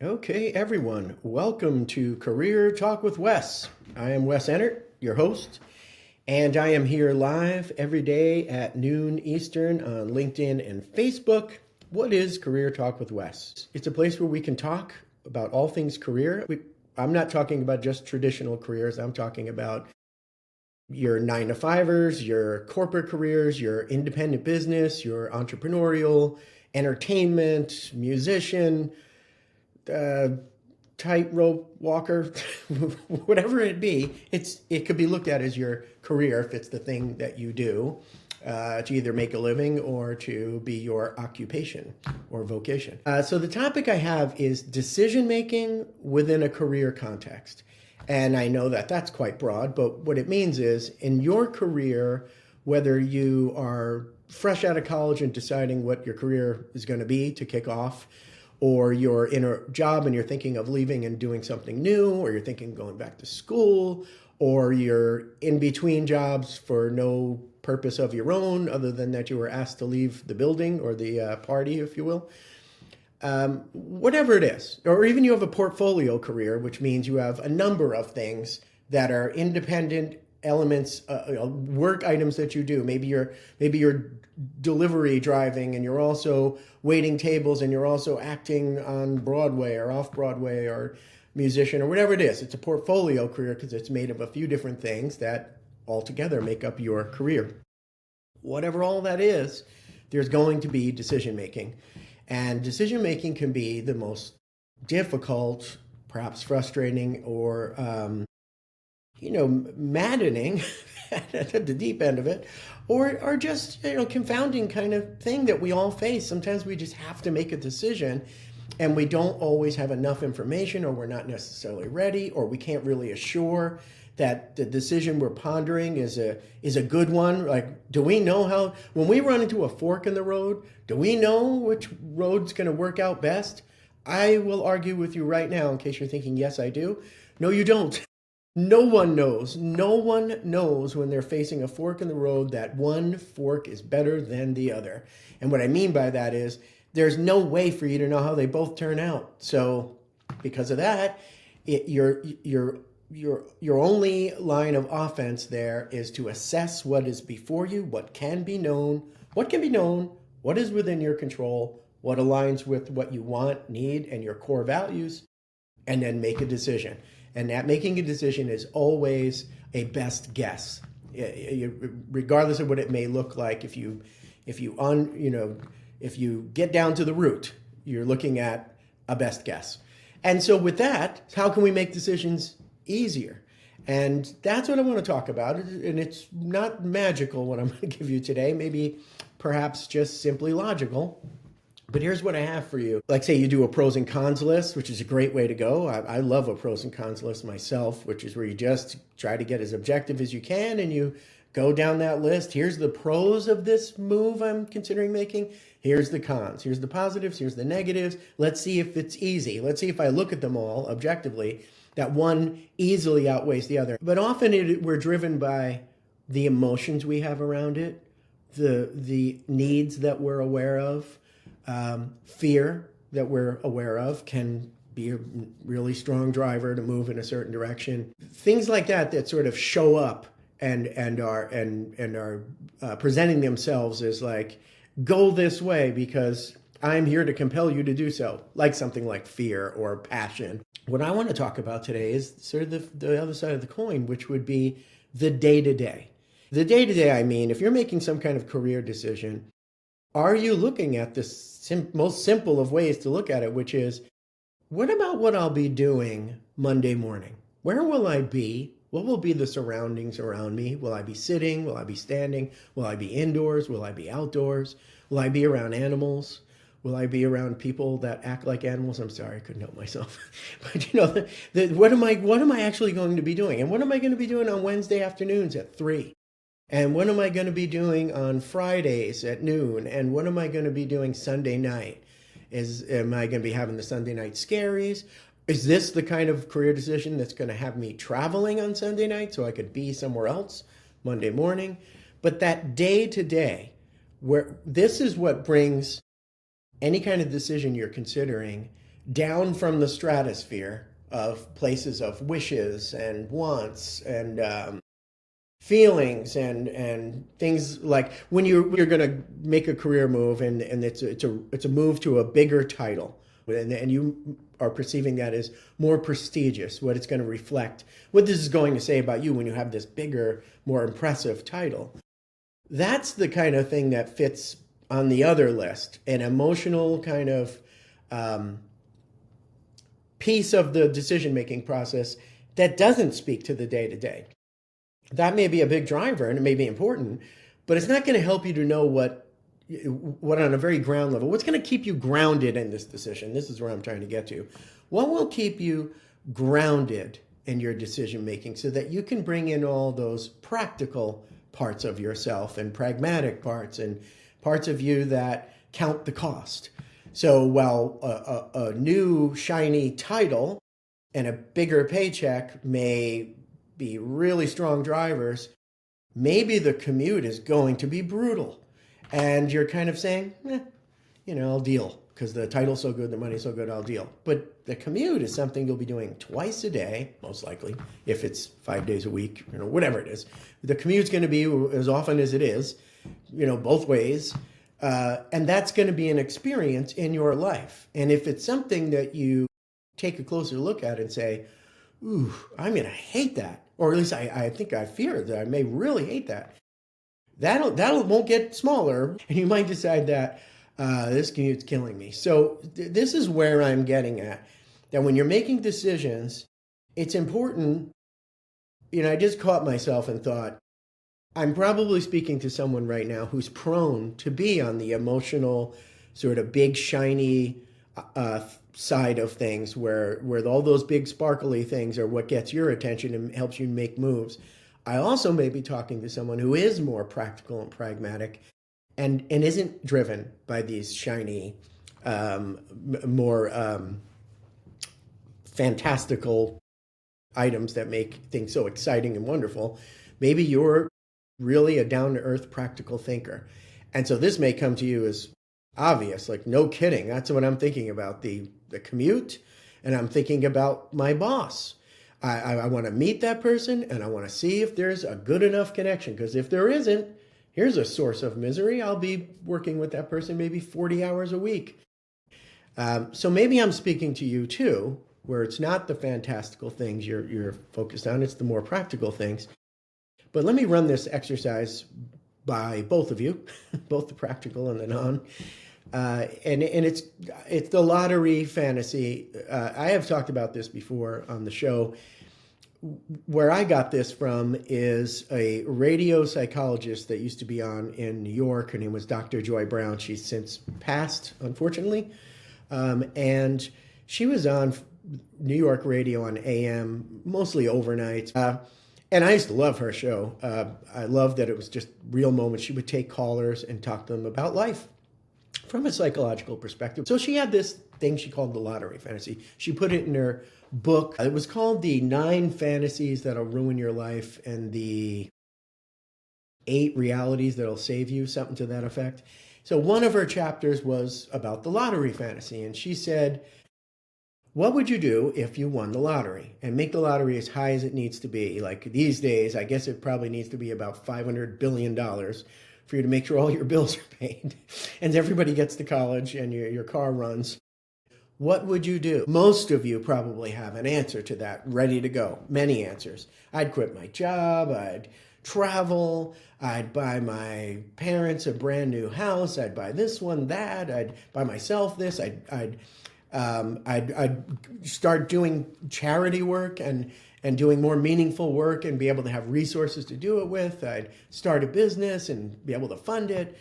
Okay, everyone, welcome to Career Talk with Wes. I am Wes Ennert, your host, and I am here live every day at noon Eastern on LinkedIn and Facebook. What is Career Talk with Wes? It's a place where we can talk about all things career. I'm not talking about just traditional careers, I'm talking about your 9 to 5ers, your corporate careers, your independent business, your entrepreneurial, entertainment, musician, uh, tightrope walker, whatever it be, it could be looked at as your career if it's the thing that you do to either make a living or to be your occupation or vocation. So the topic I have is decision making within a career context. And I know that that's quite broad, but what it means is in your career, whether you are fresh out of college and deciding what your career is going to be to kick off, or you're in a job and you're thinking of leaving and doing something new, or you're thinking of going back to school, or you're in between jobs for no purpose of your own other than that you were asked to leave the building or the party, if you will. Whatever it is, or even you have a portfolio career, which means you have a number of things that are independent elements, work items that you do. Maybe you're delivery driving, and you're also waiting tables, and you're also acting on Broadway or off Broadway, or musician, or whatever it is. It's a portfolio career because it's made of a few different things that altogether make up your career. Whatever all that is, there's going to be decision making. And decision making can be the most difficult, perhaps frustrating, or maddening at the deep end of it, or just confounding kind of thing that we all face. Sometimes we just have to make a decision, and we don't always have enough information, or we're not necessarily ready, or we can't really assure that the decision we're pondering is a good one. Like, do we know how, when we run into a fork in the road, do we know which road's going to work out best? I will argue with you right now, in case you're thinking, yes, I do. No, you don't. No one knows. No one knows when they're facing a fork in the road that one fork is better than the other. And what I mean by that is there's no way for you to know how they both turn out. So because of that, your only line of offense there is to assess what is before you, what can be known, what is within your control, what aligns with what you want, need, and your core values, and then make a decision. And that making a decision is always a best guess, regardless of what it may look like. If you get down to the root, you're looking at a best guess. And so with that, how can we make decisions easier? And that's what I want to talk about. And it's not magical what I'm going to give you today, maybe perhaps just simply logical. But here's what I have for you. Like, say you do a pros and cons list, which is a great way to go. I love a pros and cons list myself, which is where you just try to get as objective as you can, and you go down that list. Here's the pros of this move I'm considering making. Here's the cons. Here's the positives. Here's the negatives. Let's see if it's easy. Let's see if I look at them all objectively, that one easily outweighs the other. But often we're driven by the emotions we have around it, the needs that we're aware of. Fear that we're aware of can be a really strong driver to move in a certain direction. Things like that sort of show up and are presenting themselves as like, go this way because I'm here to compel you to do so, like something like fear or passion. What I want to talk about today is sort of the other side of the coin, which would be the day-to-day. The day-to-day, I mean, if you're making some kind of career decision, are you looking at this most simple of ways to look at it, which is, what about what I'll be doing Monday morning? Where will I be? What will be the surroundings around me? Will I be sitting? Will I be standing? Will I be indoors? Will I be outdoors? Will I be around animals? Will I be around people that act like animals? I'm sorry, I couldn't help myself. But what am I actually going to be doing? And what am I going to be doing on Wednesday afternoons at 3? And what am I going to be doing on Fridays at noon? And what am I going to be doing Sunday night? Am I going to be having the Sunday night scaries? Is this the kind of career decision that's going to have me traveling on Sunday night so I could be somewhere else Monday morning? But that day to day, where this is what brings any kind of decision you're considering down from the stratosphere of places of wishes and wants and feelings and things like when you're going to make a career move and it's a move to a bigger title and you are perceiving that as more prestigious, what it's going to reflect, what this is going to say about you when you have this bigger, more impressive title. That's the kind of thing that fits on the other list, an emotional kind of um, piece of the decision making process that doesn't speak to the day to day. That may be a big driver and it may be important, but it's not going to help you to know what on a very ground level, what's going to keep you grounded in this decision. This is where I'm trying to get to. What will keep you grounded in your decision making so that you can bring in all those practical parts of yourself and pragmatic parts and parts of you that count the cost. So while a new shiny title and a bigger paycheck may be really strong drivers, maybe the commute is going to be brutal. And you're kind of saying, I'll deal because the title's so good, the money's so good, I'll deal. But the commute is something you'll be doing twice a day, most likely, if it's 5 days a week, whatever it is. The commute's going to be as often as it is, both ways. And that's going to be an experience in your life. And if it's something that you take a closer look at and say, ooh, I'm going to hate that, or at least I think I fear that I may really hate that, that won't get smaller, and you might decide that this commute's killing me. So this is where I'm getting at, that when you're making decisions, it's important. I just caught myself and thought, I'm probably speaking to someone right now who's prone to be on the emotional, sort of big, shiny side of things, where all those big, sparkly things are what gets your attention and helps you make moves. I also may be talking to someone who is more practical and pragmatic and isn't driven by these shiny, more fantastical items that make things so exciting and wonderful. Maybe you're really a down-to-earth practical thinker. And so this may come to you as obvious, like, no kidding, that's what I'm thinking about, the commute, and I'm thinking about my boss. I want to meet that person and I want to see if there's a good enough connection, because if there isn't, here's a source of misery. I'll be working with that person maybe 40 hours a week. So maybe I'm speaking to you too, where it's not the fantastical things you're focused on, it's the more practical things. But let me run this exercise by both of you, both the practical and the non. And it's the lottery fantasy. I have talked about this before on the show. Where I got this from is a radio psychologist that used to be on in New York. Her name was Dr. Joy Brown. She's since passed, unfortunately. And she was on New York radio on AM, mostly overnight. And I used to love her show. I loved that it was just real moments. She would take callers and talk to them about life from a psychological perspective. So she had this thing she called the lottery fantasy. She put it in her book. It was called The 9 Fantasies That'll Ruin Your Life and the 8 Realities That'll Save You, something to that effect. So one of her chapters was about the lottery fantasy. And she said, what would you do if you won the lottery and make the lottery as high as it needs to be? Like these days, I guess it probably needs to be about $500 billion for you to make sure all your bills are paid and everybody gets to college and your car runs. What would you do? Most of you probably have an answer to that ready to go. Many answers. I'd quit my job. I'd travel. I'd buy my parents a brand new house. I'd buy this one, that. I'd buy myself this. I'd start doing charity work and doing more meaningful work and be able to have resources to do it with. I'd start a business and be able to fund it.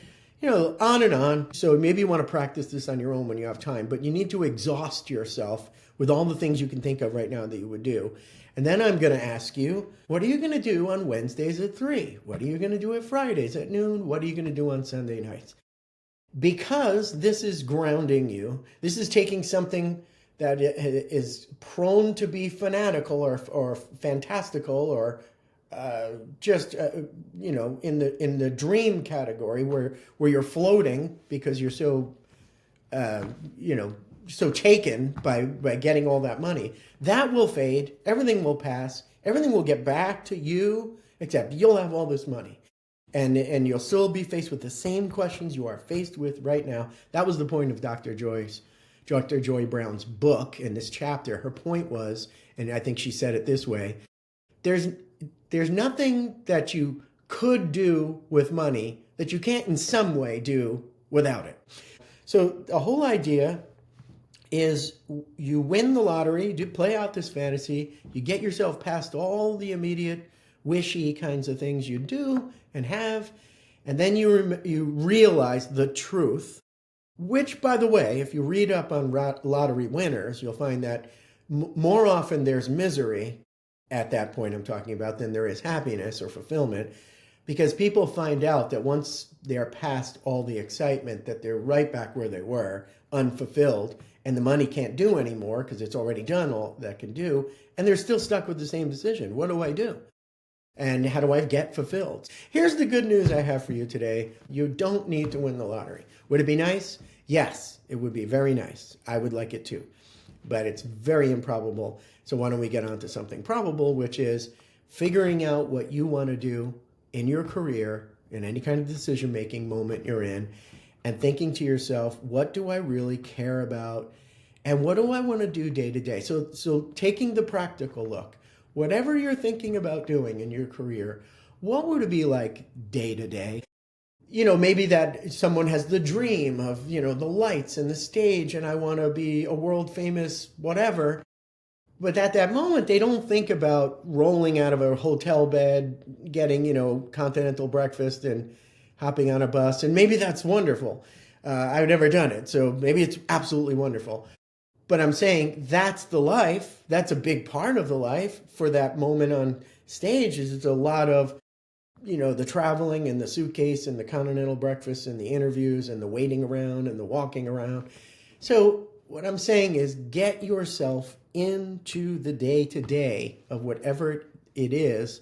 On and on. So maybe you want to practice this on your own when you have time, but you need to exhaust yourself with all the things you can think of right now that you would do. And then I'm going to ask you, what are you going to do on Wednesdays at 3? What are you going to do at Fridays at noon? What are you going to do on Sunday nights? Because this is grounding you. This is taking something that is prone to be fanatical or fantastical or in the dream category where you're floating because you're so so taken by getting all that money. That will fade. Everything will pass. Everything will get back to you, except you'll have all this money. And you'll still be faced with the same questions you are faced with right now. That was the point of Dr. Joy Brown's book in this chapter. Her point was, and I think she said it this way, there's there's nothing that you could do with money that you can't in some way do without it. So the whole idea is you win the lottery, you play out this fantasy, you get yourself past all the immediate wishy kinds of things you do and have, and then you realize the truth, which, by the way, if you read up on lottery winners, you'll find that more often there's misery at that point I'm talking about than there is happiness or fulfillment, because people find out that once they're past all the excitement, that they're right back where they were, unfulfilled, and the money can't do anymore because it's already done all that can do, and they're still stuck with the same decision. What do I do? And how do I get fulfilled? Here's the good news I have for you today. You don't need to win the lottery. Would it be nice? Yes, it would be very nice. I would like it too. But it's very improbable. So why don't we get on to something probable, which is figuring out what you want to do in your career, in any kind of decision-making moment you're in, and thinking to yourself, what do I really care about? And what do I want to do day to day? So taking the practical look, whatever you're thinking about doing in your career, what would it be like day to day? Maybe that someone has the dream of, the lights and the stage, and I want to be a world famous whatever. But at that moment, they don't think about rolling out of a hotel bed, getting, continental breakfast and hopping on a bus. And maybe that's wonderful. I've never done it, so maybe it's absolutely wonderful. But I'm saying that's the life. That's a big part of the life for that moment on stage. Is it's a lot of, the traveling and the suitcase and the continental breakfast and the interviews and the waiting around and the walking around. So what I'm saying is get yourself into the day-to-day of whatever it is,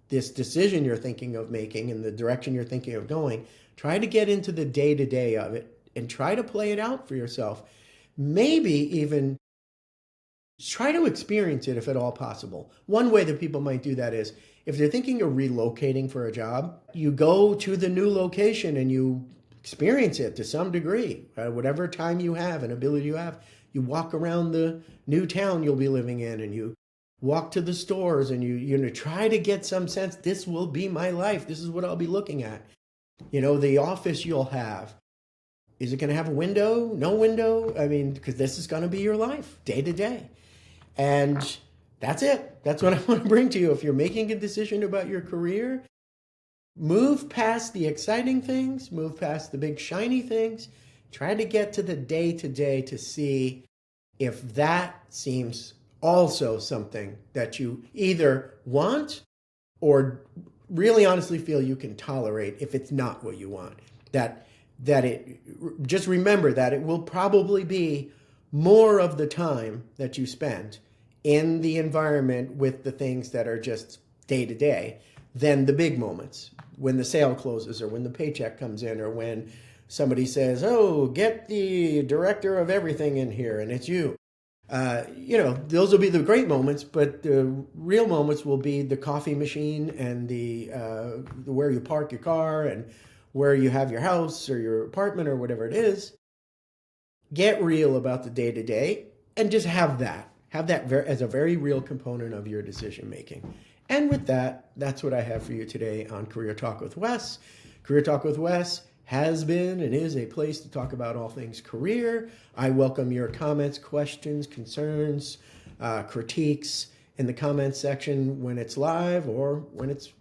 this decision you're thinking of making and the direction you're thinking of going. Try to get into the day-to-day of it and try to play it out for yourself. Maybe even try to experience it if at all possible. One way that people might do that is if they're thinking of relocating for a job, you go to the new location and you experience it to some degree. Whatever time you have and ability you have, you walk around the new town you'll be living in and you walk to the stores and you try to get some sense, this will be my life. This is what I'll be looking at. The office you'll have. Is it going to have a window? No window? I mean, because this is going to be your life day to day. And that's it. That's what I want to bring to you. If you're making a decision about your career, move past the exciting things, move past the big shiny things, try to get to the day to day to see if that seems also something that you either want or really honestly feel you can tolerate if it's not what you want. Just remember that it will probably be more of the time that you spend in the environment with the things that are just day to day than the big moments when the sale closes or when the paycheck comes in or when somebody says, oh, get the director of everything in here and it's you. Those will be the great moments, but the real moments will be the coffee machine and the where you park your car and where you have your house or your apartment or whatever it is. Get real about the day to day and just have that as a very real component of your decision making. And with that, that's what I have for you today on Career Talk with Wes. Career Talk with Wes has been and is a place to talk about all things career. I welcome your comments, questions, concerns, critiques in the comments section when it's live or when it's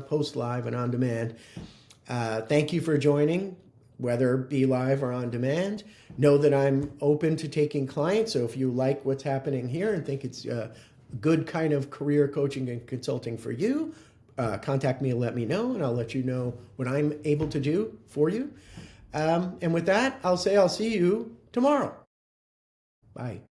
post live and on demand. Thank you for joining, whether it be live or on demand. Know that I'm open to taking clients. So if you like what's happening here and think it's a good kind of career coaching and consulting for you, contact me and let me know, and I'll let you know what I'm able to do for you. And with that, I'll see you tomorrow. Bye.